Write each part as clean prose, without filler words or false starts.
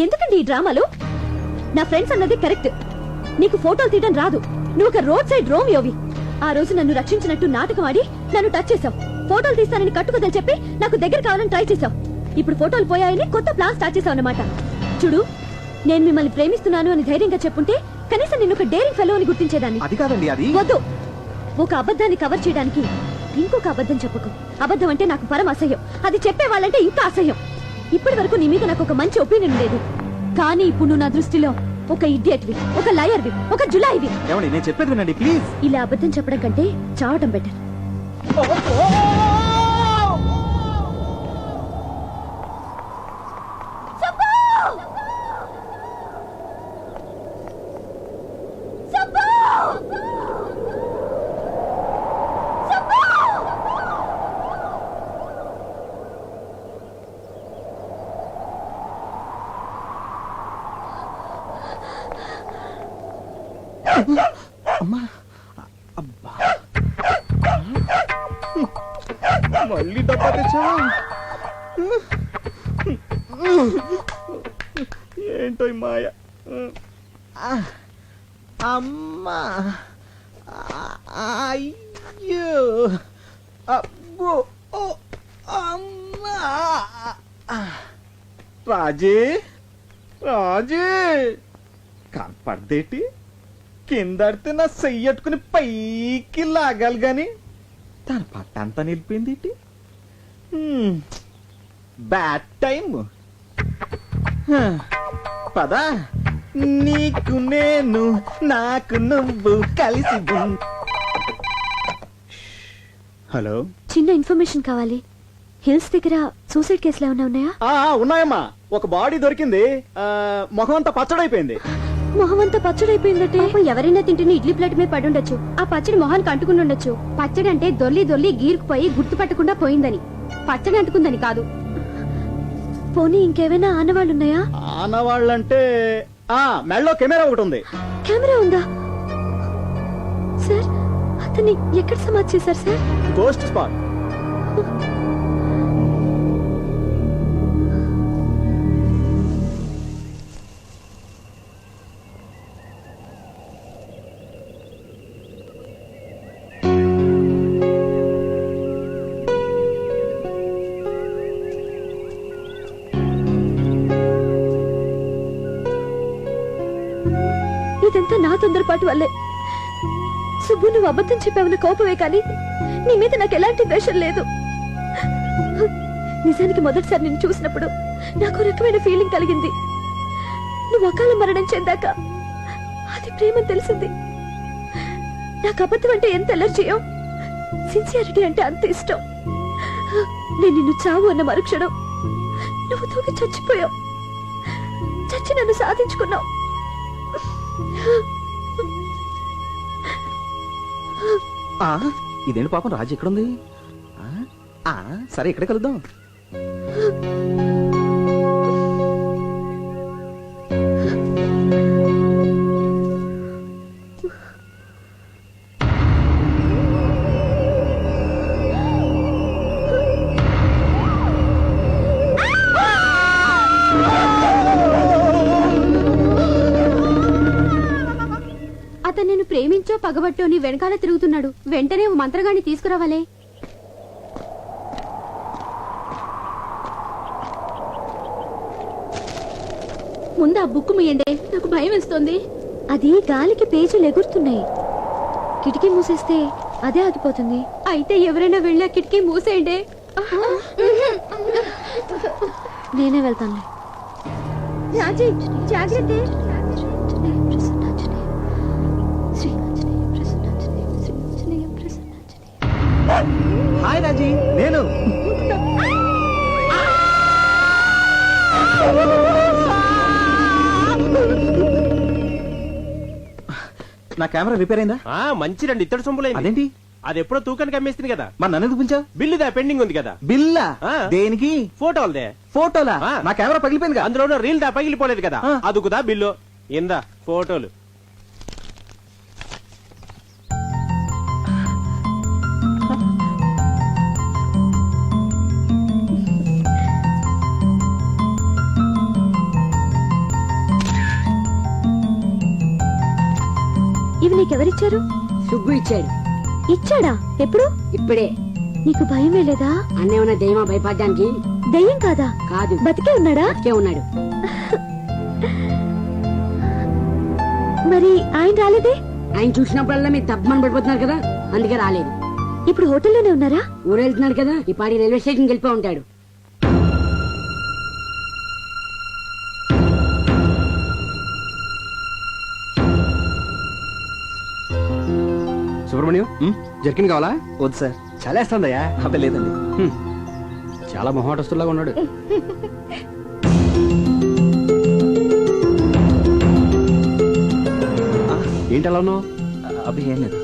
ఎందుకండి ఈ డ్రామాలు? నా ఫ్రెండ్స్ అన్నది కరెక్ట్. నీకు ఫోటోలు తీయడం రాదు. నువ్వు ఒక రోడ్ సైడ్ రోమియోవి. ఆ రోజు నన్ను రక్షించినట్టు నాటకం ఆడి నన్ను టచ్ చేసావు. ఫోటోలు తీస్తానని కట్టుకదని చెప్పి నాకు దగ్గర కావాలని ట్రై చేసావు. ఇప్పుడు ఫోటోలు పోయాయని కొత్త ప్లాన్ స్టార్ట్ చేసావు అన్నమాట. చూడు, నేను మిమ్మల్ని ప్రేమిస్తున్నాను అని ధైర్యంగా చెప్పుంటే కనీసం నేను ఒక డేరింగ్ ఫెలో అని గుర్తించేదాన్ని. అది కాదండి, అది వద్దు. ఒక అబద్ధాన్ని కవర్ చేయడానికి ఇంకొక అబద్ధం చెప్పకు. అబద్ధం అంటే నాకు పరమ అసహ్యం. అది చెప్పే వాళ్ళంటే ఇంకా అసహ్యం. ఇప్పటి వరకు నీ మీద నాకు ఒక మంచి ఒపీనియన్ లేదు. కానీ ఇప్పుడు నువ్వు నా దృష్టిలో ఒక ఇడియట్వి, ఒక లయర్వి, ఒక జులాయివి. ఏమండి, నేను చెప్పేది వినండి ప్లీజ్. ఇలా అబద్ధం చెప్పడం కంటే చావటం బెటర్. అమ్మా, అబ్బా, మళ్ళీ డబ్బా తెచ్చావా? ఏంటో ఈ మాయ. అమ్మా, అయ్యో, అబ్బో, అమ్మా. రాజీ, రాజీ, కనపడదేటి? కిందడితే నా చెయ్యట్టుకుని పైకి లాగాలి గాని తన పట్టంతా నిలిపింది. Bad time. పదా, నీకు నేను, నాకు నువ్వు కలిసి. హలో, చిన్న ఇన్ఫర్మేషన్ కావాలి. హిల్స్ దగ్గర సూసైడ్ కేసులు ఏమైనా ఉన్నాయా? ఉన్నాయమ్మా. ఒక బాడీ దొరికింది. ముఖం అంతా పచ్చడైపోయింది. మొహమంతా పచ్చడైపోయిందటే. ఎవరైనా తింటున్న ఇడ్లీ ప్లేట్ మీద పడి ఉండొచ్చు. ఆ పచ్చడి మొహానికి అంటుకుని ఉండొచ్చు. పచ్చడి అంటే దొర్లి దొర్లి గీరుకుపోయి గుర్తుపట్టకుండా పోయిందని, పచ్చడి అంటుకుందని కాదు. పోనీ ఇంకేమైనా ఆనవాళ్ళు ఉన్నాయా? ఆనవాళ్ళంటే మెడలో కెమెరా ఒకటి ఉంది. కెమెరా ఉందా సార్? అతన్ని ఎక్కడ సమాధి చేశారు సార్? Ghost spot. ఇదంతా నా తొందరపాటు వల్లే. సుబ్బు, నువ్వు అబద్ధం చెప్పావన్న కోపమే కానీ నీ మీద నాకు ఎలాంటి ద్వేషం లేదు. నిజానికి మొదటిసారి నేను చూసినప్పుడు నాకు రకమైన ఫీలింగ్ కలిగింది. నువ్వు అకాల మరణం చెందాక అది ప్రేమని తెలిసింది. నాకు అబద్ధం అంటే ఎంత ఎలర్జీయో, సిన్సియారిటీ అంటే అంత ఇష్టం. నేను నిన్ను చావు అన్న మరుక్షణం నువ్వు తూగి చచ్చిపోయావు. చచ్చి నన్ను సాధించుకున్నావు. ఇదేంటి పాపం, రాజు ఎక్కడుంది? సరే, ఇక్కడే కలుద్దాం. అతను నేను ప్రేమించో పగబట్టో నీ వెనకాల తిరుగుతున్నాడు. వెంటనే ఓ మంత్రగాన్ని తీసుకురావాలే. ముందు ఆ బుక్ ముయ్యండి, నాకు భయం వేస్తోంది. అది గాలికి పేజీలు ఎగురుతున్నాయి. కిటికీ మూసేస్తే అదే ఆగిపోతుంది. అయితే ఎవరైనా వెళ్ళా కిటికీ మూసేయండి. నేనే వెళ్తాను. రాజీ, జాగ్రత్త. హాయ్ రాజీ, నేను. నా కెమెరా రిపేర్ అయిందా? మంచి రండి, ఇత్తడి సొమ్ములైంది. అదేంటి? అది ఎప్పుడో తూకానికి అమ్మేస్తుంది కదా. మరి నన్ను ఎందుకు పిలిచావు? బిల్లుదా పెండింగ్ ఉంది కదా. బిల్లా? దేనికి? ఫోటోలదే. ఫోటోలా? నా కెమెరా పగిలిపోయింది కదా. అందులో రీల్ దా పగిలిపోలేదు కదా, అదుకుదా బిల్లు. ఇందా ఫోటోలు. నీకెవరిచ్చారు? సుబ్బు ఇచ్చాడు. ఇచ్చాడా? ఎప్పుడు? ఇప్పుడే. నీకు భయం వేలేదా? అన్నేమన్నా దయ్యమా భయపడ్డానికి? దయ్యం కాదా? కాదు, బతికే ఉన్నాడా? బతికే ఉన్నాడు. మరి ఆయన రాలేదే? ఆయన చూసినప్పుడల్లా మీరు తప్పమని పడిపోతున్నారు కదా, అందుకే రాలేదు. ఇప్పుడు హోటల్లోనే ఉన్నారా? ఊరెళ్తున్నాడు కదా, ఈ పాడి రైల్వే స్టేషన్కి వెళ్ళిపో ఉంటాడు. సుబ్రహ్మణ్యం, జర్కిన్ కావాలా? వద్దు సార్. చలేస్తుందయ్యా. అబ్బే లేదండి. చాలా మొహమాటస్తులాగా ఉన్నాడు. ఏంటి అలా ఉన్నావు? అబ్బే ఏం లేదు.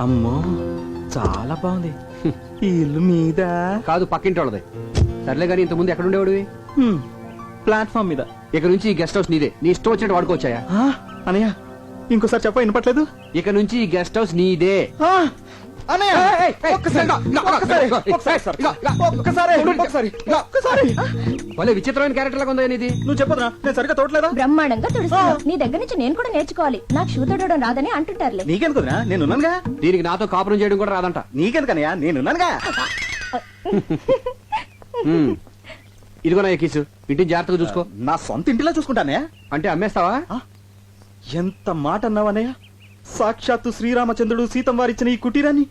అమ్మో చాలా బాగుంది. ఈ ఇల్లు మీద కాదు, పక్కింటి వాళ్ళది. సర్లే కానీ ఇంత ముందు ఎక్కడ ఉండేవాడివి? ప్లాట్ఫామ్ మీద. ఇక నుంచి ఈ గెస్ట్ హౌస్ నీదే, నీ ఇష్టం వచ్చినట్టు వాడుకోవచ్చాయా? అనయ్య ఇంకోసారి చెప్ప వినపట్లేదు. ఇక నుంచి ఈ గెస్ట్ హౌస్ నీదే. అనయ్య భలే విచిత్రమైన క్యారెక్టర్ లాగా ఉందా నీది? నువ్వు చెప్పదురా, నేను సరిగ్గా తోటలేదా? బ్రహ్మాండంగా తుడుస్తున్నావు. నీ దగ్గర నుంచి నేను కూడా నేర్చుకోవాలి. నాకు షూ తొడవడం రాదని అంటుంటారులే. నీకెందుకురా, నేనున్నానుగా. దీనికి నాతో కాపురం చేయడం కూడా రాదంట. నీకెందుకనయ్యా, నేనున్నానుగా. ఇదిగో నా కీసు, ఇంటిని జాగ్రత్తగా చూసుకో. నా సొంత ఇంటిలో చూసుకుంటానే. అంటే అమ్మేస్తావా? ఎంత మాట అన్నావనయ్య. సాక్షాత్తు శ్రీరామచంద్రుడు సీతం వారిచ్చిన ఈ కుటీరాన్ని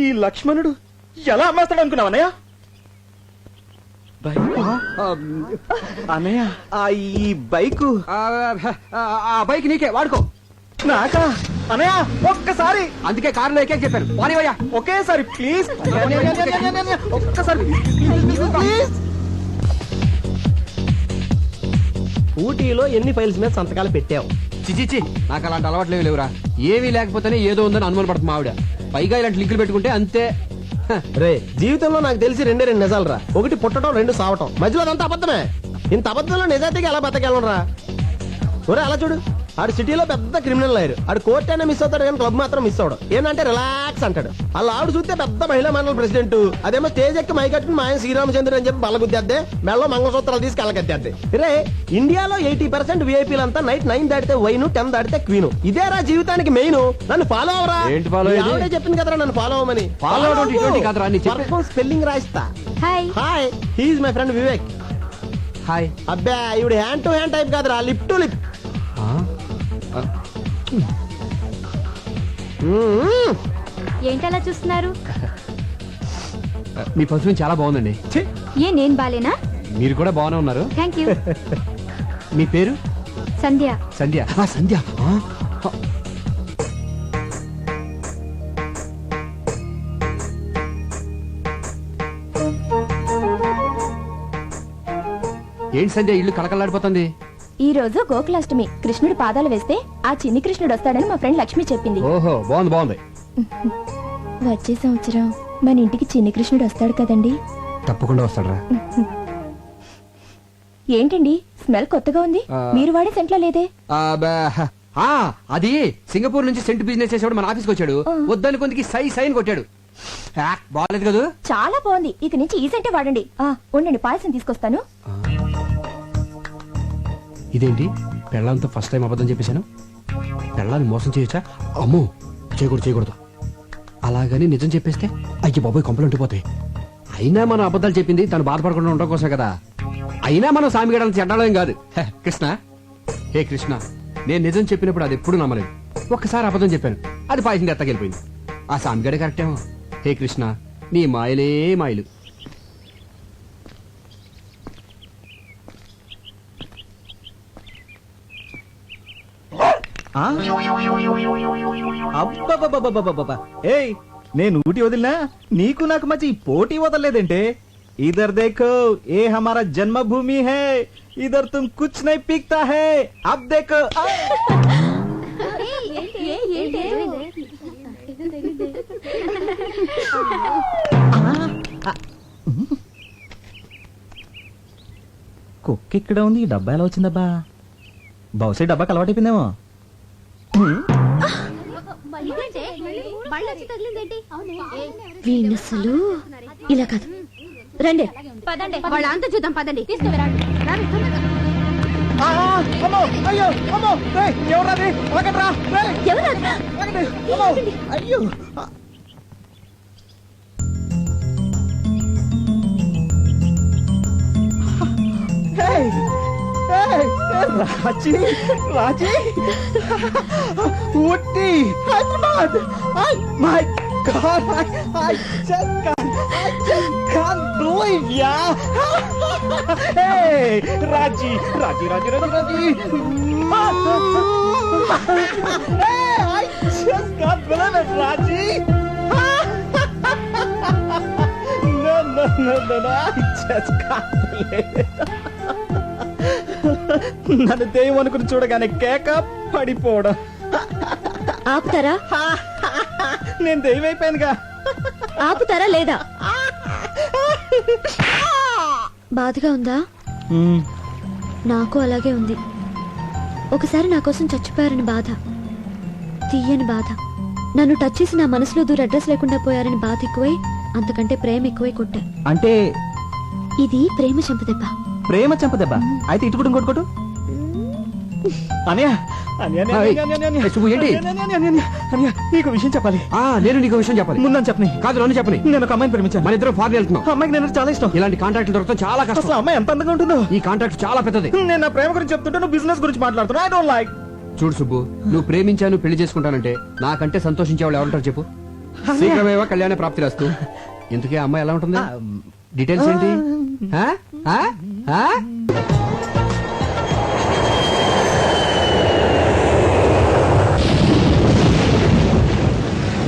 ఈ లక్ష్మణుడు ఎలా అమ్మేస్తాడు అనుకున్నావనయ్య? అన్నయ్య ఈ బైకు ఆ బైక్ నీకే, వాడుకో. నాకా? అనయ్య ఒక్కసారి. అందుకే కారులో ఎక్కే చెప్పాను. పోనీవయ్యా. ఒకేసారి ప్లీజ్. ఒక్కసారి ప్లీజ్. ఊటీలో ఎన్ని ఫైల్స్ మీద సంతకాలు పెట్టావు? చిచిచి, నాకు అలాంటి అలవాట్లేవి లేవురా. ఏమీ లేకపోతేనే ఏదో ఉందని అనుమాన పడుతుంది ఆవిడ. పైగా ఇలాంటి లింకులు పెట్టుకుంటే అంతే. రే, జీవితంలో నాకు తెలిసి రెండే రెండు నిజాలు రా. ఒకటి పుట్టడం, రెండు సావటం. మధ్యలో అదంతా అబద్ధమే. ఇంత అబద్ధంలో నిజాయితీగా ఎలా బతకెళ్ళరా? ఒరే అలా చూడు, ఆడు సిటీలో పెద్ద క్రిమినల్ లాయర్. ఆడు కోర్ట్ అయినా మిస్ అవుతాడు కానీ క్లబ్ మాత్రం మిస్ అవడం. ఏంటంటే రిలాక్స్ అంటాడు. అలా ఆవిడ చూస్తే పెద్ద మహిళా మండలి ప్రెసిడెంట్. అదేమో స్టేజ్ ఎక్కి మైకట్టుకుని మా ఆయన శ్రీరామచంద్ర అని చెప్పి బల్లగుద్దేద్దే, మెళ్ళలో మంగళసూత్రాలు తీసుకు వెళ్ళగద్దేద్దే. రే, ఇండియాలో 80% విఐపీలంతా నైట్ 9 దాటితే వైన్, 10 దాటితే క్వీన్. ఇదేరా జీవితానికి మెయిన్. నన్ను ఫాలో అవరా. ఏంటి follow అయ్యేది? ఆవిడే చెప్పింది కదరా నన్ను ఫాలో అవ్వమని. Follow అవడం ఇటువంటి కాదురా, నీ చెప్పే. స్పెల్లింగ్ రాయిస్తా. Hi. Hi, he is my friend Vivek. Hi. అబ్బా, ఇవిడ హ్యాండ్ టు హ్యాండ్ టైప్ కాదురా, లిప్ టు లిప్. ఏంటలా చూస్తున్నారు? మీ పర్ఫ్యూమ్ చాలా బాగుందండి. ఏ నేను బాలేనా? మీరు కూడా బాగానే ఉన్నారు. Thank you. మీ పేరు? సంధ్య. సంధ్య. సంధ్య. ఏంటి సంధ్య, ఇల్లు కలకలాడిపోతుంది? ఈ రోజు గోకులాష్టమి. కృష్ణుడి పాదాలు వేస్తే ఆ చిన్ని కృష్ణుడు వస్తాడని మా ఫ్రెండ్ లక్ష్మి చెప్పింది. ఓహో, బాగుంది బాగుంది. వచ్చే సంవత్సరం మన ఇంటికి చిన్ని కృష్ణుడు వస్తాడు కదండి? తప్పకుండా వస్తాడరా. ఏంటండి స్మెల్ కొత్తగా ఉంది? మీరు వాడే సెంట్లో లేదే? అది సింగపూర్ నుంచి సెంట్ బిజినెస్ చేసేవాడు మన ఆఫీస్కి వచ్చాడు. వద్దని కొందికి సైన్ కొట్టాడు. బాగాలేదు కదా? చాలా బాగుంది. ఇక నుంచి ఈ సెంటే వాడండి. ఉండండి, పాయసం తీసుకొస్తాను. ఇదేంటి పెళ్ళంతో ఫస్ట్ టైం అబద్ధం చెప్పేశాను. పెళ్ళాన్ని మోసం చేయొచ్చా? అమ్మో, చేయకూడదు. అలాగని నిజం చెప్పేస్తే అయ్యి బాబోయ్ కొంపలు ఉండిపోతాయి. అయినా మనం అబద్ధాలు చెప్పింది తను బాధపడకుండా ఉండడం కోసం కదా. అయినా మనం సామిగడాలను చెడ్డాలేం కాదు. కృష్ణ, హే కృష్ణ, నేను నిజం చెప్పినప్పుడు అది ఎప్పుడు నమ్మలేదు. ఒక్కసారి అబద్ధం చెప్పాను, అది పాయసం ఎత్తకెళ్ళిపోయింది. ఆ సామిగడే కరెక్టేమో. హే కృష్ణ, నీ మాయలే మాయలు. అబ్బబ్బబ్బబ్బబ్బబ్బబ్బ. ఏయ్, నేను ఊటి వదిలినా నీకు నాకు మధ్య ఈ పోటీ వదలలేదంటే. ఇధర్ देखो, ये हमारा जन्मभूमि है. इधर तुम कुछ नहीं पीकता है. अब देखो. కుక్క ఇక్కడ ఉంది, ఈ డబ్బా ఎలా వచ్చిందబ్బా? బహుశా ఈ డబ్బాకి అలవాటైపోయిందేమో. వీణసలు ఇలా కాదు, రండి. వాళ్ళంతా చూద్దాం పదండి. అమ్మో, అయ్యో, అమ్మో, ఏయ్, ఎవరది? ఆగండ్రా, ఏయ్, ఎవరు? ఆగండి, అమ్మో, అయ్యో. ఏయ్, ఏయ్, Raji, Raji, Ooty, Hyderabad. My god, I just can't believe ya. Hey, Raji. Hey, I just can't believe it, Raji. No, I just can't believe it. నన్ను దెయ్యం అనుకుని చూడగానే కేక పడిపోవడం. ఆపుతారా? నేను దెయ్యం అయిపోయానుగా. ఆపుతారా లేదా? బాధగా ఉందా? నాకు అలాగే ఉంది. ఒకసారి నా కోసం చచ్చిపోయారని బాధ, తీయని బాధ. నన్ను టచ్ చేసి నా మనసులో దూర అడ్రస్ లేకుండా పోయారని బాధ ఎక్కువై, అంతకంటే ప్రేమ ఎక్కువై కొట్టా. అంటే ఇది ప్రేమ చంపదెబ్బ. ప్రేమ చంపదెబ్బ. అయితే ఇటు కూడా ఇంకోటి కొట్టు. అనయ్య, నీకు విషయం చెప్పాలి. నేను నీకు విషయం చెప్పాలి. ముందని చెప్పని. కాదు, నన్ను చెప్పని. నేను ఒక అమ్మాయిని ప్రేమించాను. మన ఇద్దరు ఫారెన్ వెళ్తున్నాం. అమ్మాయికి నేను చాలా ఇష్టం. ఇలాంటి కాంట్రాక్ట్ దొరకడం చాలా కష్టం. అసలు అమ్మాయి ఎంత అందంగా ఉంటుందో. ఈ కాంట్రాక్ట్ చాలా పెద్దది. నేను నా ప్రేమ గురించి చెప్తుంటే నువ్వు బిజినెస్ గురించి మాట్లాడుతున్నా. I don't like. చూడు సుబ్బు, నువ్వు ప్రేమించాను పెళ్లి చేసుకుంటానంటే నాకంటే సంతోషించే వాళ్ళు ఎవరుంటారు చెప్పు? శీఘ్రమేవా కళ్యాణ ప్రాప్తి రాస్తూ. ఇంతకీ అమ్మాయి ఎలా ఉంటుంది? డీటెయిల్స్ ఏంటి?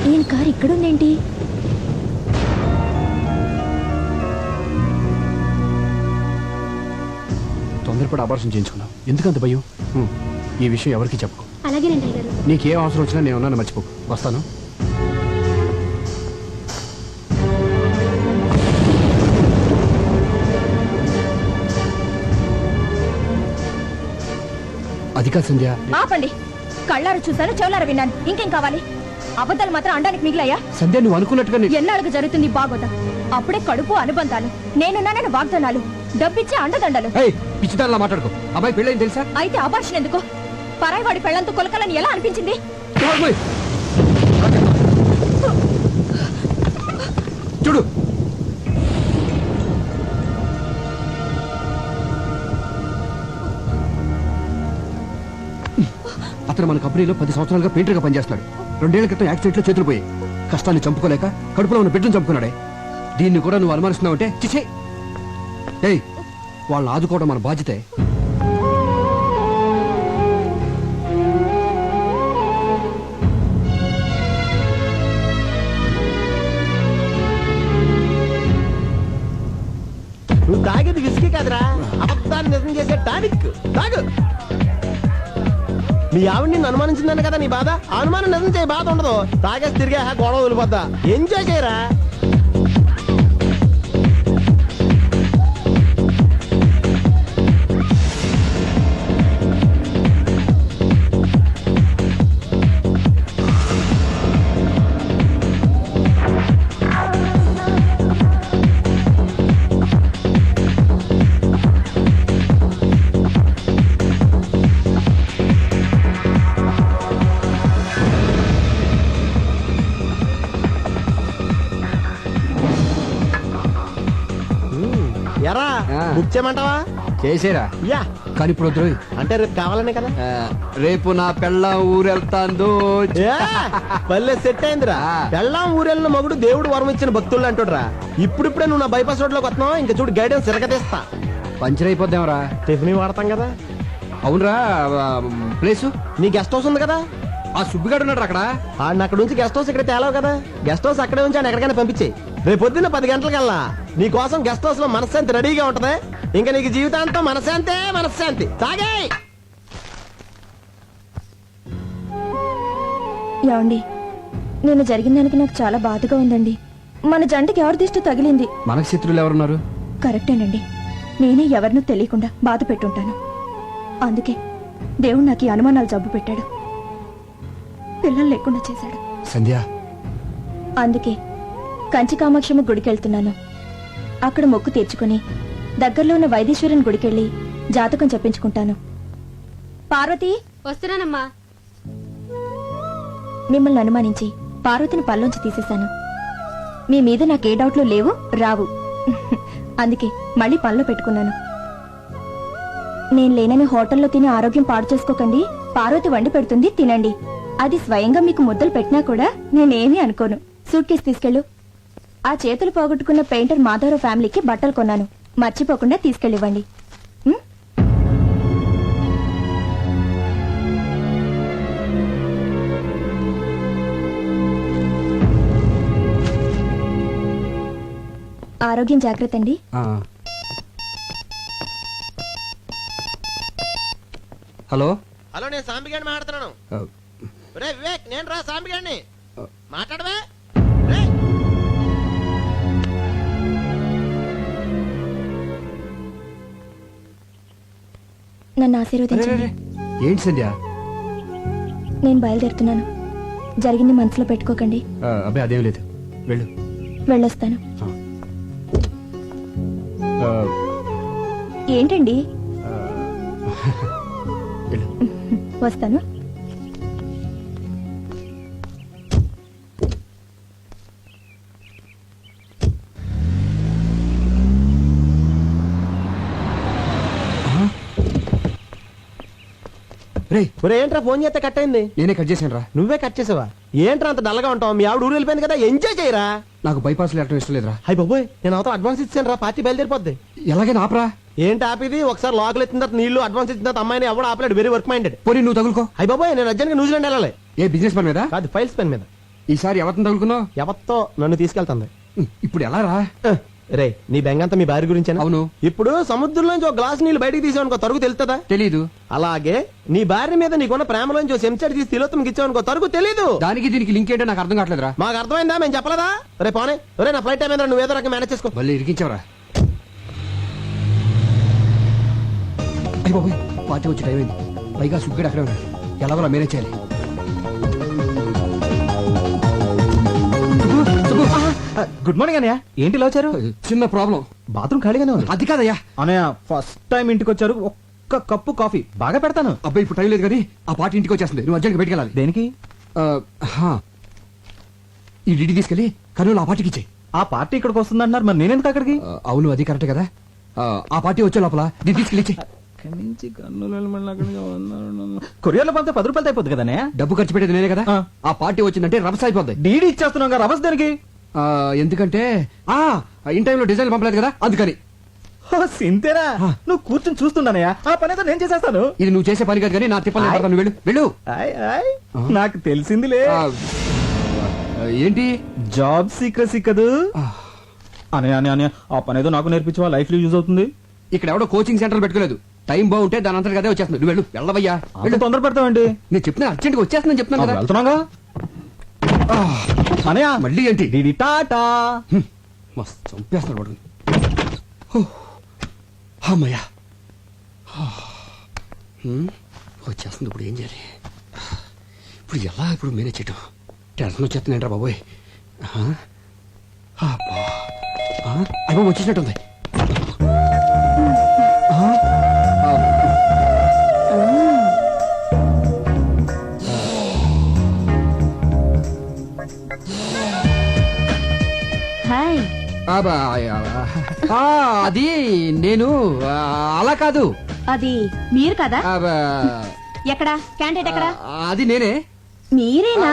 ఈయన కారు ఇక్కడుందేంటి? తొందరపడి ఆపరేషన్ చేయించుకున్నావు. ఎందుకంత భయం? ఈ విషయం ఎవరికి చెప్పు. అలాగేనండి గారు. నీకేం అవసరం వచ్చినా నేను ఉన్నాను, మర్చిపో. వస్తాను. అది కాదు సంధ్య. ఆపండి. కళ్ళారు చూశాను, చెవులారు విన్నాను. ఇంకేం కావాలి? అబద్ధాలు మాత్రం అండానికి మిగిలాయా? సంధ్య, నువ్వు అనుకున్నట్టుగా ఎన్నాళ్ళకు జరుగుతుంది బాగోదా? అప్పుడే కడుపు అనుబంధాలు, నేనున్నానని వాగ్దానాలు, డబ్బిచ్చే అండదండలు. పిచ్చిదానిలా మాట్లాడుకో. అబ్బాయి పెళ్ళైంది తెలుసా? అయితే అబార్షన్ ఎందుకు? పరాయివాడి పెళ్లంతో కొలకలని ఎలా అనిపించింది? చూడు, అతను మన కంపెనీలో 10 సంవత్సరాలుగా పెయింటర్ గా పనిచేస్తున్నాడు. 2 ఏళ్ల క్రితం యాక్సిడెంట్ లో చేతులు పోయి కష్టాన్ని చంపుకోలేక కడుపులో ఉన్న బిడ్డను చంపుకున్నాడే. దీన్ని కూడా నువ్వు అనుమానిస్తున్నావంటే చిచే. ఏయ్, వాళ్ళని ఆదుకోవడం మన బాధ్యతే. నువ్వు తాగేది విసికి కాదురా, అబద్ధాన్ని నిజం చేసే టానిక్. తాగు. మీ ఆవిడ నిన్ను అనుమానించిందన్న కదా నీ బాధ. అనుమానం నిజం చేయ బాధ ఉండదు. తాగేసి తిరిగా గొడవ వదిలిపోద్దా. ఎంజాయ్ చేయరా. ఎరా ఆ. బుక్ చేయమంటావా? చేసేరా యా. కానీ ఇప్పుడు వద్దు. అంటే రేపు కావాలనే కదా. రేపు నా పెళ్ళ ఊరెళ్తాందో. ఏ, పల్లె సెట్ అయిందిరా. ఆ. పెళ్ళాం ఊరెళ్ళిన మగుడు దేవుడు వరం ఇచ్చిన భక్తులు అంటుడ్రా. ఇప్పుడిప్పుడే నువ్వు నా బైపాస్ రోడ్ లోకి వస్తున్నావు. ఇంకా చూడు గైడెన్స్ తిరగతీస్తా. పంచర్ అయిపోద్దాంరా. టిఫిన్ వాడతాం కదా. అవునరా ప్లేసు నీ గెస్ట్ హౌస్ ఉంది కదా. ఆ సుబ్బిగాడు ఉన్నాడు అక్కడ. ఆడిని అక్కడ నుంచి గెస్ట్ హౌస్ ఇక్కడ తేలావు కదా. గెస్ట్ హౌస్ అక్కడే ఉంచి ఆయన ఎక్కడికైనా పంపించే. రేపు పొద్దున్న 10 గంటలకల్లా నీ కోసం గెస్ట్ హౌస్ లో మనశ్శాంతి రెడీగా ఉంటది. ఇంకా నీకు జీవితాంతం మనశ్శాంతే మనశ్శాంతి. తాగే. ఏమండి, నేను జరిగిన దానికి నాకు చాలా బాధగా ఉందండి. మన జంటకి ఎవరి దిష్టి తగిలింది? మనకు శత్రువులు ఎవరున్నారు? కరెక్టేనండి. నేనే ఎవరినూ తెలియకుండా బాధ పెట్టుంటాను. అందుకే దేవుడు నాకు ఈ అనుమానాలు జబ్బు పెట్టాడు, పిల్లలు లేకుండా చేశాడు. సంధ్య, అందుకే కంచి కామాక్షమ్మ గుడికెళ్తున్నాను. అక్కడ మొక్కు తీర్చుకుని దగ్గరలో ఉన్న వైదీశ్వరుని గుడికెళ్ళి జాతకం చెప్పించుకుంటాను. పార్వతి, వస్తున్నానమ్మా. మిమ్మల్ని అనుమానించి పార్వతిని పల్లోంచి తీసేశాను. మీ మీద నాకే డౌట్లు లేవు, రావు. అందుకే మళ్ళీ పనిలో పెట్టుకున్నాను. నేను లేనని హోటల్లో తిని ఆరోగ్యం పాడు చేసుకోకండి. పార్వతి వండి పెడుతుంది, తినండి. అది స్వయంగా మీకు ముద్దలు పెట్టినా కూడా నేనేమీ అనుకోను. సూట్ కేసు తీసుకెళ్ళు. ఆ చేతులు పోగొట్టుకున్న పెయింటర్ మాధవరావు ఫ్యామిలీకి బట్టలు కొన్నాను, మర్చిపోకుండా తీసుకెళ్ళివ్వండి. ఉం? ఆరోగ్యం జాగ్రత్త అండి. ఆ. హలో. హలో, నేను సాంబిగాడిని మాట్లాడుతున్నాను. ఆ, రే వివేక్, నేను రా సాంబిగాడిని. మాట్లాడవే. నన్ను రే, రే, ఆశీర్వదించండి. రే. ఏంటి సంధ్య? నేను బయలుదేరుతున్నాను. జరిగింది మనసులో పెట్టుకోకండి. అబ్బాయి అదేం లేదు, వెళ్ళు. వెళ్ళొస్తాను. ఆ, ఏంటండి? వెళ్ళు. వస్తాను. రే, ఒరే, ఏంట్రా ఫోన్ చేస్తే కట్ అయింది? నేనే కట్ చేశాను రా. నువ్వే కట్ చేసావా? ఏంట్రా అంత డల్గా ఉంటావు? మీ ఆవిడ ఊరు వెళ్ళిపోయింది కదా, ఎంజాయ్ చేయరా. నాకు బైపాస్ వెళ్ళటం ఇష్టం లేదురా. హై బాబోయ్, నేను అవతల అడ్వాన్స్ ఇచ్చాను రా. పార్టీ బయలుదేరిపోద్ది. ఎలాగైనా ఆపరా. ఏంటి ఆపిది? ఒకసారి లోకల్ ఎత్తిన తర్వాత నీళ్లు అడ్వాన్స్ ఇచ్చిన తర్వాత అమ్మాయిని ఎవడు ఆపలేడు. Very work minded. పోనీ నువ్వు తగులుకో. హై బాబోయ్, నేను అర్జెంట్గా న్యూజిలాండ్ వెళ్ళాలి. ఏ బిజినెస్ పని మీద? కాదు, ఫైల్స్ పెన్ మీద. ఈసారి ఎవరిని తగులుకున్నావు? ఎవత్తో నన్ను తీసుకెళ్తుంది. ఇప్పుడు ఎలా రా? రే, నీ బెంగంతా మీ భార్య గురించేనా? అవును. ఇప్పుడు సముద్రంలోంచి ఒక గ్లాస్ నీళ్ళు బయటికి తీసావనుకో, తరుగు తెలుస్తుందా? తెలీదు. అలాగే నీ భార్య మీద నీకున్న ప్రేమలోంచి ఓ చెంచాడు తీసి తిలోత్తంకి ఇచ్చావనుకో, తరుగు తెలీదు. దానికి దీనికి లింక్ ఏంటో నాకు అర్థం కావట్లేదురా. మాకు అర్థమైందా? మేము చెప్పలేదా? రే పోనే. రే, నా ఫ్లైట్ టైం ఏంద్రా, నువ్వు ఏదో రకంగా మేనేజ్ చేసుకో. మళ్ళీ ఇరికించావరా. అయ్య బాబోయ్, పార్టీ వచ్చి టైం అయింది. పైగా సుగ్గడు అక్కడే ఉన్నాడు. ఎలాగోలా మేనేజ్ చేయాలి. గుడ్ మార్నింగ్ అన్నయ్య. ఏంటి ఇలా వచ్చారు? చిన్న ప్రాబ్లం. బాత్రూమ్ ఖాళీగానే ఉంది. అది కాదయ్యా. అన్నయ్య, ఫస్ట్ టైం ఇంటికి వచ్చారు. ఒక్క కప్పు కాఫీ బాగా పెడతాను. అబ్బాయి ఇప్పుడు టైం లేదు కానీ ఆ పార్టీ ఇంటికి వచ్చేస్తుంది. నువ్వు అర్జెంట్గా బయటికి వెళ్ళాలి. దేనికి? ఈ డిడి తీసుకెళ్ళి కర్నూలు ఆ పార్టీకి ఇచ్చేయి. ఆ పార్టీ ఇక్కడికి వస్తుందంటున్నారు, మరి నేనెందుకు అక్కడికి? అవును, అది కరెక్ట్ కదా. ఆ పార్టీ వచ్చే లోపల దీన్ని తీసుకెళ్ళి ఇచ్చేయి. కొరియర్లో పంపితే 10 రూపాయలు అయిపోద్ది కదా అన్నయ్య. డబ్బు ఖర్చు పెట్టేది నేనే కదా. ఆ. ఆ పార్టీ వచ్చిందంటే రభస అయిపోద్ది. డీడీ ఇచ్చేస్తున్నాం కదా, రభస్ దేనికి? ఎందుకంటే ఇన్ టైంలో డిజైన్ పంపలేదు కదా, అందుకని. సింతేనా? నువ్వు కూర్చొని చూస్తున్నానయ్యా, ఆ పని అయితే నేను చేసేస్తాను. ఇది నువ్వు చేసే పని కాదు కానీ నా తిప్పలు నేను పడతాను. వెళ్ళు వెళ్ళు. ఆయ్, ఆయ్, నాకు తెలిసిందిలే. ఏంటి? జాబ్ సీక్రెసీ కదూ. అనే అనే అనే ఆ పని ఏదో నాకు నేర్పించవా, లైఫ్ లో యూజ్ అవుతుంది. ఇక్కడ ఎవడో కోచింగ్ సెంటర్ పెట్టుకోలేదు. టైం బాగుంటే దాని అంతా కదే వచ్చేస్తుంది. నువ్వు వెళ్ళు, వెళ్ళవయ్యా. వెళ్ళు, తొందర పెడతావండి. నేను చెప్తున్నా అర్జెంట్ గా వచ్చేస్తుందని చెప్తున్నాను కదా. వెళ్తున్నాగా అనయా. మళ్ళీ ఏంటి? డీడీ టాటా. మస్తు చంపేస్తున్నాడు వాడు. అమ్మయ్యా, వచ్చేస్తుంది. ఇప్పుడు ఏం చేయాలి? ఇప్పుడు ఎలా ఇప్పుడు మేనేజ్ చేయటం? టెన్షన్ వచ్చేస్తుందంటారా బాబోయ్. అయ్యో, వచ్చేసినట్టుంది. హాయ్, అబ్బా, ఆ, అది నేను అలా కాదు. అది మీరు కదా? అబ్బా, ఎక్కడా క్యాండిడేట్ ఎక్కడా? అది నేనే. మీరేనా?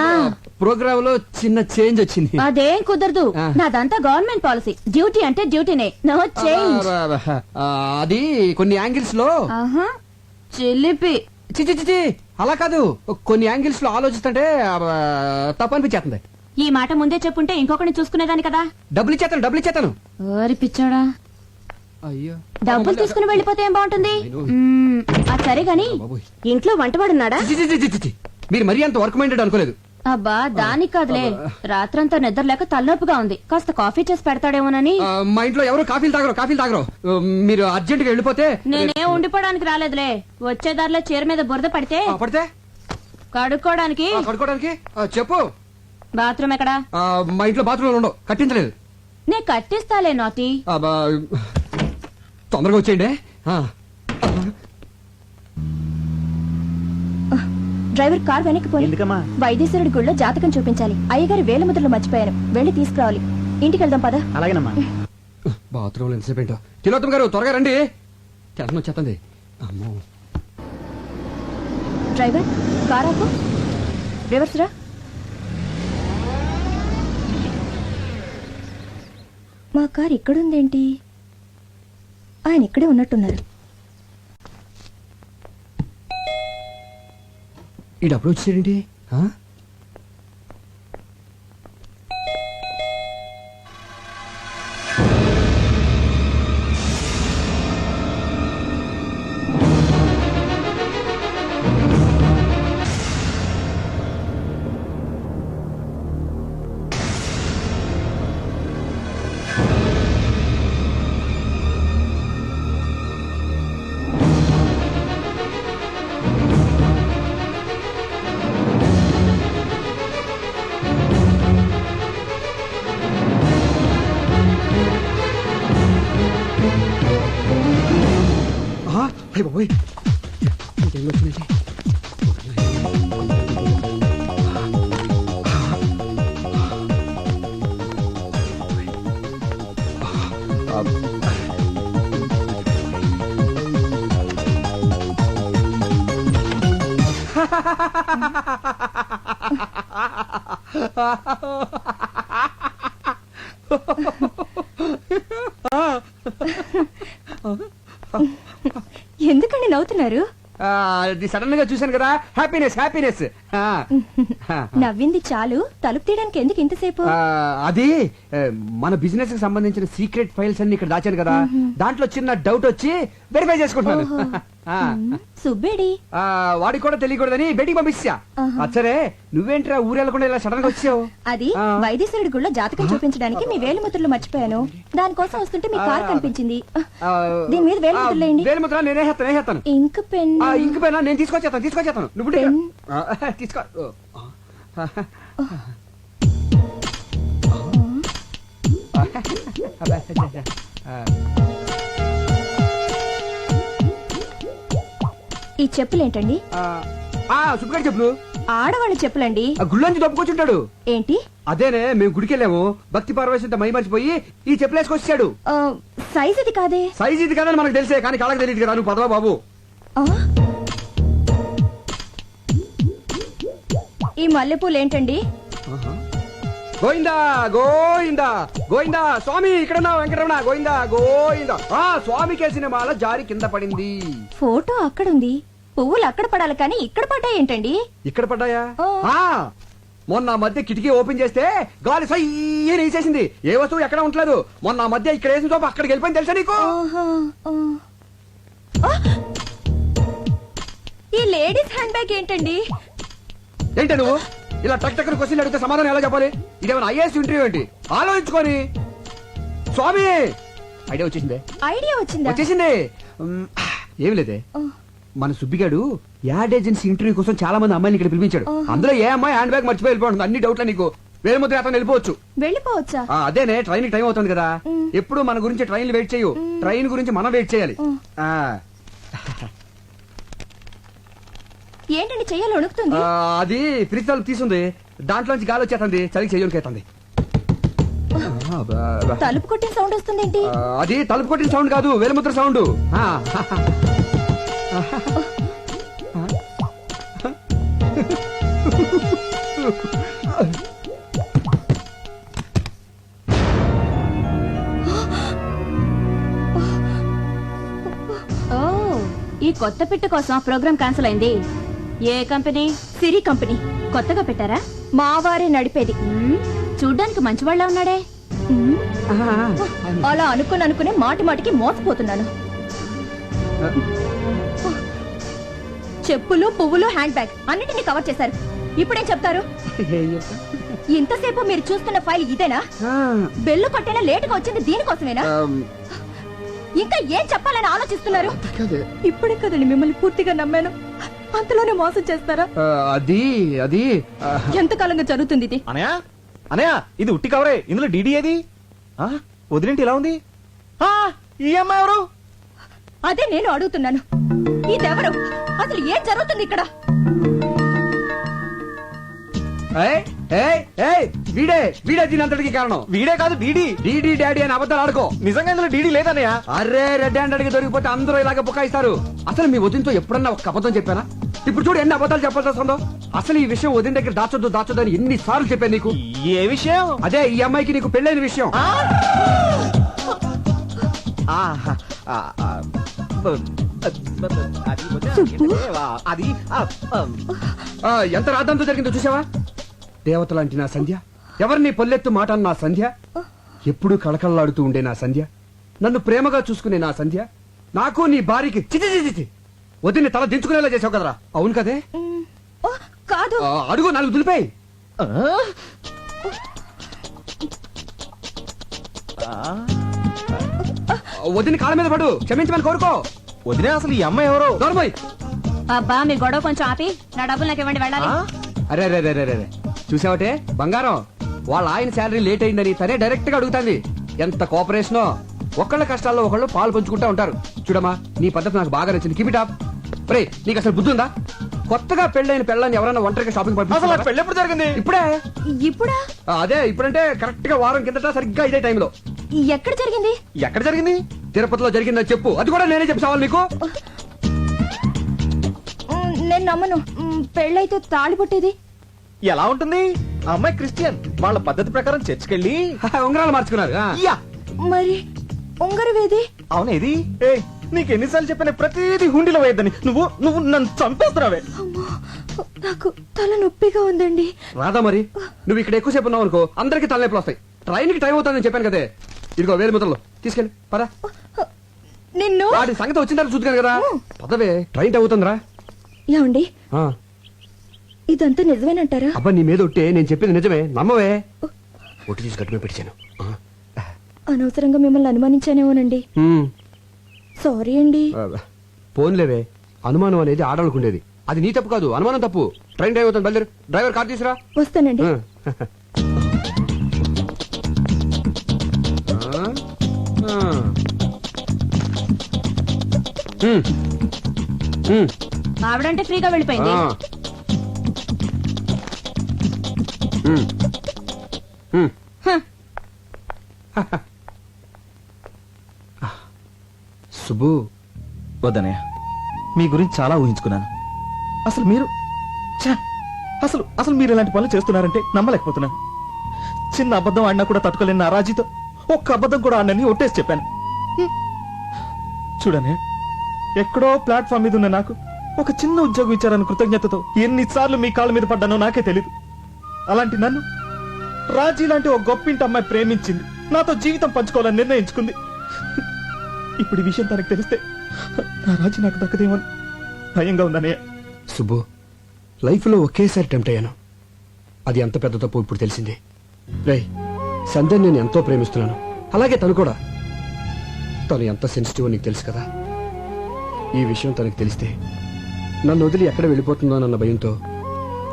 ప్రోగ్రామ్ లో చిన్న చేంజ్ వచ్చింది. అదేం కుదరదు. ఆ. నాదంతా గవర్నమెంట్ పాలసీ. డ్యూటీ అంటే డ్యూటీనే, నో చేంజ్. అది కొన్ని యాంగిల్స్ లో ఆహా, చిలిపి. చిచి చిచి అలా కాదు, కొన్ని యాంగిల్స్ లో ఆలోచిస్తుంటే తప్పనిపించేస్తుంది. ఈ మాట ముందే చెప్పుంటే ఇంకొకరిని చూసుకునేదాన్ని కదా. డబ్బులు ఇచ్చేతాను. ఓరి పిచ్చోడా, అయ్యో డబ్బులు తీసుకుని వెళ్ళిపోతే ఏం బాగుంటుంది? నేను- అది సరే గాని బాబోయ్. ఇంట్లో వంటవాడున్నాడా? చి, చి, చి, చి, చి, చి. మీరు మరీ అంత వర్క్ మైండెడ్ అనుకోలేదు. అబ్బా దానికి కాదులే, రాత్రంతా నిద్ర లేక తలనొప్పిగా ఉంది. కాస్త కాఫీ చేసి పెడతాడేమోనని. మా ఇంట్లో ఎవరు కాఫీలు తాగరు. మీరు అర్జెంట్ గా వెళ్ళిపోతే నేనే ఉండిపోవడానికి రాలేదులే. వచ్చే దారిలో చీర మీద బురద పడితే పడితే కడుక్కోవడానికి. కడుక్కోవడానికి చెప్పు. బాత్రూమ్ ఎక్కడా? మా ఇంట్లో బాత్రూమ్ ఉండవు, కట్టించలేదు. నే కట్టిస్తాలే నాటి. తొందరగా వచ్చేయండి. డ్రైవర్ కార్ వెనక్కి పోయి ఎందుకమ్మా? వైద్యేశ్వరుడి గుళ్ళో జాతకం చూపించాలి. అయ్యగారి వేలముద్రలు మర్చిపోయాను, వెళ్ళి తీసుకురావాలి. ఇంటికి వెళ్దాం పద. అలాగేనమ్మా. బాత్రూమ్ లో ఎంతసేపు ఏంటో. తిలోత్తమ్ గారు త్వరగా రండి, టెన్షన్ వచ్చేస్తుంది. అమ్మో, డ్రైవర్ కార్ ఆపు. రివర్స్ రా. మా కార్ ఇక్కడుందేంటి? ఆయన ఇక్కడే ఉన్నట్టున్నారు. ఈ డబ్బులు వచ్చేసేయండి. బాబోయ్, ఇంకేం వచ్చిందండి? ఎందుకండి నవ్వుతున్నారు? అది సడన్ గా చూశాను కదా, హ్యాపీనెస్. నవ్వింది చాలు, తలుపు తీయడానికి ఎందుకు ఇంతసేపు? అది మన బిజినెస్ కి సంబంధించిన సీక్రెట్ ఫైల్స్ అన్ని ఇక్కడ దాచాను కదా, దాంట్లో చిన్న డౌట్ వచ్చి వెరిఫై చేసుకుంటున్నాను. సుబ్బేడి వాడికి కూడా తెలియకూడదని బయటికి పంపించా. సరే నువ్వేంట్రా ఊరెళ్ళకుండా ఇలా సడన్ గా వచ్చావు? అది వైద్యేశ్వరుడి గుళ్ళో జాతకం చూపించడానికి మీ వేలిముద్రలు మర్చిపోయాను. దానికోసం వస్తుంటే మీ కార్ కనిపించింది. దీని మీద వేలిముద్రలేండి. వేలిముద్ర నేనే హేస్తాను. ఇంక్ పెన్. ఇంక పైన నేను తీసుకొచ్చేస్తాను. నువ్వు పెన్. తీసుకో. ఈ చెప్పులేంటండి? సుబ్బగారి చెప్పులు. ఆడవాళ్ళ చెప్పులండి. గుళ్ళంచి దొప్పుకొచ్చుంటాడు. ఏంటి? అదేనే, మేము గుడికెళ్ళాము, భక్తి పార్వశంతో మై మర్చిపోయి ఈ చెప్పులు వేసుకొచ్చాడు. సైజ్ ఇది కాదే. సైజ్ ఇది కాదని మనకు తెలిసే, కానీ కాళ్ళకి తెలియదు కదా. నువ్వు పదవా బాబు. ఈ మల్లెపూలు ఏంటండి? గోయిందా గోయిందా గోయిందా స్వామి, ఇక్కడ వెంకటరమణ గోయిందా. స్వామి కేసిన మాల జారి కింద పడింది. ఫోటో అక్కడుంది, పువ్వులు అక్కడ పడాలి కానీ ఇక్కడ పడ్డాయి ఏంటండి? ఇక్కడ పడ్డాయా? మొన్న మధ్య కిటికీ ఓపెన్ చేస్తే గాలి సయ్యని వేసేసింది. ఏ వస్తువు ఎక్కడ ఉండలేదు. మొన్న మధ్య ఇక్కడ వేసిన చోప అక్కడికి వెళ్ళిపోయింది, తెలుసా నీకు? ఈ లేడీస్ హ్యాండ్ బ్యాగ్ ఏంటండి? ఏంటి నువ్వు ఇలా టక్ టక్కన క్వశ్చన్ అడిగితే సమాధానం ఎలా చెప్పాలి? ఇదేమైనా ఐఏఎస్ ఇంటర్వ్యూ ఏంటి? ఆలోచించుకొని. స్వామి, ఐడియా వచ్చేసింది. ఏమి లేదే, మన సుబ్బిగాడు యాడ్ ఏజెన్సీ ఇంటర్వ్యూ కోసం చాలా మంది అమ్మాయిని ఇక్కడ పిలిపించాడు. అందులో ఏ అమ్మాయి హ్యాండ్ బ్యాగ్ మర్చిపోయి వెళ్ళిపోతుంది. అన్ని డౌట్లా నీకు? వేలుముద్ర అతను వెళ్ళిపోవచ్చా? అదేనే, ట్రైన్ టైం అవుతుంది కదా. ఎప్పుడు మన గురించి ట్రైన్లు వెయిట్ చేయు, ట్రైన్ గురించి మనం వెయిట్ చేయాలి. ఏంటండి చెయ్యాలి వణుకుతుంది? అది ఫ్రిడ్జ్ తలుపు తీసుంది, దాంట్లోంచి గాలి వచ్చేస్తుంది, చలికి చెయ్యడానికి అవుతుంది. తలుపు కొట్టిన సౌండ్ వస్తుందేంటి? అది తలుపు కొట్టిన సౌండ్ కాదు, వేలుముద్ర సౌండ్. ఓ, ఈ కొత్త పిట్ట కోసం ప్రోగ్రామ్ క్యాన్సిల్ అయింది. ఏ కంపెనీ? సిరి కంపెనీ. కొత్తగా పెట్టారా? మా వారే నడిపేది. చూడ్డానికి మంచివాళ్ళ ఉన్నాడే. మ్మ్. అలా అనుకునే మాటి మాటికి మోసపోతున్నాను. చెప్పులు, పువ్వులు, హ్యాండ్ బ్యాగ్ అన్నిటిని కవర్ చేశారు. ఇప్పుడేం చెప్తారు? ఇంతసేపు మీరు చూస్తున్న ఫైల్ ఇదేనా? బెల్లు కొట్టేలా లేటుగా వచ్చింది దీనికోసమేనా? ఇంకా ఏం చెప్పాలని ఆలోచిస్తున్నారు? ఇప్పుడే కదండి మిమ్మల్ని పూర్తిగా నమ్మాను, అంతలోనే మోసం చేస్తారా? అది అది ఎంతకాలంగా జరుగుతుంది ఇది? అనయా అనయా, ఇది ఉట్టి కవరే, ఇందులో డీడీ ఏది? ఆ, వదిలేంటి ఇలా ఉంది? ఆ, ఈ అమ్మాయి ఎవరు? అదే నేను అడుగుతున్నాను. ఇదెవరు? అసలు ఏం జరుగుతుంది ఇక్కడ? వీడే వీడే దీనంతటికి కారణం. వీడే కాదు డీడీ. డీడీ డాడీ అని అబద్ధాలు ఆడుకో. నిజంగా ఇందులో డీడీ లేదన్నయ్య. అరే రెడ్ హ్యాండ్ అడిగి దొరికిపోతే అందరూ ఇలాగ బుకాయిస్తారు. అసలు మీ వదినతో ఎప్పుడన్నా ఒక అబద్ధం చెప్పానా? ఇప్పుడు చూడు ఎన్ని అబద్ధాలు చెప్పాల్సి వస్తుందో. అసలు ఈ విషయం వదిన దగ్గర దాచొద్దు అని ఎన్ని సార్లు చెప్పాను నీకు. ఏ విషయం? అదే ఈ అమ్మాయికి నీకు పెళ్ళైన విషయం. అది ఎంత రాద్దంతో జరిగిందో చూసావా? దేవత లాంటి నా సంధ్య, ఎవరిని పొల్లెత్తు మాట అన్న నా సంధ్య, ఎప్పుడూ కళకళలాడుతూ ఉండే నా సంధ్య, నన్ను ప్రేమగా చూసుకునే నా సంధ్య, నాకు నీ భార్యకి చిచి వదిన్ని తల దించుకునేలా చేసావు కదరా. అవును కదే? ఓ, కాదు. అడుగు, నాలుగు దులిపాయి. వదిని కాళ్ళ మీద పడు, క్షమించమని కోరుకో. వదిలే, అసలు ఈ అమ్మాయి ఎవరు? దొరబాయ్. అబ్బా, మీ గొడవ కొంచెం ఆపి నా డబ్బులు నాకు ఇవ్వండి, వెళ్ళాలి. అరే రే రే రే రే చూసావటే బంగారం, వాళ్ళ ఆయన శాలరీ లేట్ అయిందని తనే డైరెక్ట్ గా అడుగుతాంది. ఎంత కోఆపరేషనో. ఒకళ్ళ కష్టాల్లో ఒకళ్ళు పాలు పంచుకుంటా ఉంటారు. చూడమ్మా, నీ పద్ధతి నాకు బాగా నచ్చింది. Keep it up. రే, నీకు అసలు బుద్ధి ఉందా? కొత్తగా పెళ్ళైన పెళ్ళని ఎవరైనా ఒంటరిగా షాపింగ్ అసలు ఆ పెళ్ళి ఎప్పుడు జరిగింది? ఇప్పుడే. ఇప్పుడా? అదే ఇప్పుడంటే కరెక్ట్ గా వారం కిందట సరిగ్గా ఇదే టైంలో. ఎక్కడ జరిగింది? ఎక్కడ జరిగింది? తిరుపతిలో జరిగిందని చెప్పు. అది కూడా నేనే చెప్పావాలి నీకు. నేను నమ్మను. పెళ్ళైతే తాళి పట్టేది ఎలా ఉంటుంది? ఆ అమ్మాయి క్రిస్టియన్, వాళ్ళ పద్ధతి ప్రకారం చర్చికెళ్ళి ఉంగరాలు మార్చుకున్నారు. యా, మరి ఉంగరవేది? అవునేది? ఏ, నీకు ఎన్నిసార్లు చెప్పిన ప్రతిదీ హుండీలో వేయద్దని. నువ్వు నువ్వు నన్ను చంపేస్తున్నావే. అమ్మో, నాకు తల నొప్పిగా ఉందండి. రాదా మరి? నువ్వు ఇక్కడ ఎక్కువసేపు ఉన్నావు అనుకో, అందరికి తలనొప్పులు వస్తాయి. ట్రైన్ కి టైం అవుతుందని చెప్పాను కదే. ఇదిగో వేలు ముద్రలు తీసుకెళ్ళి పదా. నిన్ను వాడి సంగతి వచ్చిన తర్వాత చూద్దాను కదా. పదవే, ట్రైన్ టైం అవుతుందిరా. ఏమండి, ఇదంతా నిజమేనంటారా? అబ్బా, నీ మీద ఒట్టే, నేను చెప్పింది నిజమే, నమ్మవే. ఒట్టి తీసి గట్టుమే పెట్టాను. అనవసరంగా మిమ్మల్ని అనుమానించానేమోనండి. సారీ అండి. పోన్లేవే, అనుమానం అనేది ఆడాలనుకుండేది. అది నీ తప్పు కాదు, అనుమానం తప్పు. ట్రైన్ టైం అవుతుంది, బయలుదేరు. డ్రైవర్ కార్ తీసురా. వస్తానండి. ఆవిడంటే ఫ్రీగా వెళ్ళిపోయింది. సుబ్బు, వద్దనయ్య, మీ గురించి చాలా ఊహించుకున్నాను. అసలు మీరు ఛ! అసలు అసలు మీరు ఇలాంటి పనులు చేస్తున్నారంటే నమ్మలేకపోతున్నాను. చిన్న అబద్ధం ఆడినా కూడా తట్టుకోలేని నా రాజీతో ఒక్క అబద్ధం కూడా ఆడినని ఒట్టేసి చెప్పాను. చూడనే, ఎక్కడో ప్లాట్ఫామ్ మీద ఉన్న నాకు ఒక చిన్న ఉద్యోగం ఇచ్చారని కృతజ్ఞతతో ఎన్నిసార్లు మీ కాళ్ళ మీద పడ్డానో నాకే తెలీదు. అలాంటి నన్ను రాజీ లాంటి ఒక గొప్పింటి అమ్మాయి ప్రేమించింది, నాతో జీవితం పంచుకోవాలని నిర్ణయించుకుంది. ఇప్పుడు ఈ విషయం తనకు తెలిస్తే నా రాజీ నాకు దక్కదేమో భయంగా ఉందన్నయ్య. సుబ్బు, లైఫ్ లో ఒకేసారి టెంప్ట్ అయ్యాను. అది ఎంత పెద్ద తప్పు ఇప్పుడు తెలిసింది. రే, సంధ్య నేను ఎంతో ప్రేమిస్తున్నాను, అలాగే తను కూడా. తను ఎంత సెన్సిటివ్ నీకు తెలుసు కదా. ఈ విషయం తనకు తెలిస్తే నన్ను వదిలి ఎక్కడ వెళ్ళిపోతుందో అన్న భయంతో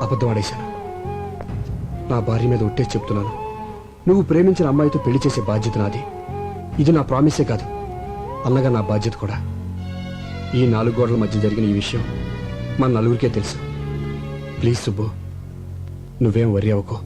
అబద్ధం ఆడేశాను. నా భార్య మీద ఒట్టేసి చెప్తున్నాను, నువ్వు ప్రేమించిన అమ్మాయితో పెళ్లి చేసే బాధ్యత నాది. ఇది నా ప్రామిసే కాదు, అన్నగా నా బాధ్యత కూడా. ఈ 4 గోడల మధ్య జరిగిన ఈ విషయం మన నలుగురికే తెలుసు. ప్లీజ్ సుబ్బు, నువ్వేం వరి అవ్వకో.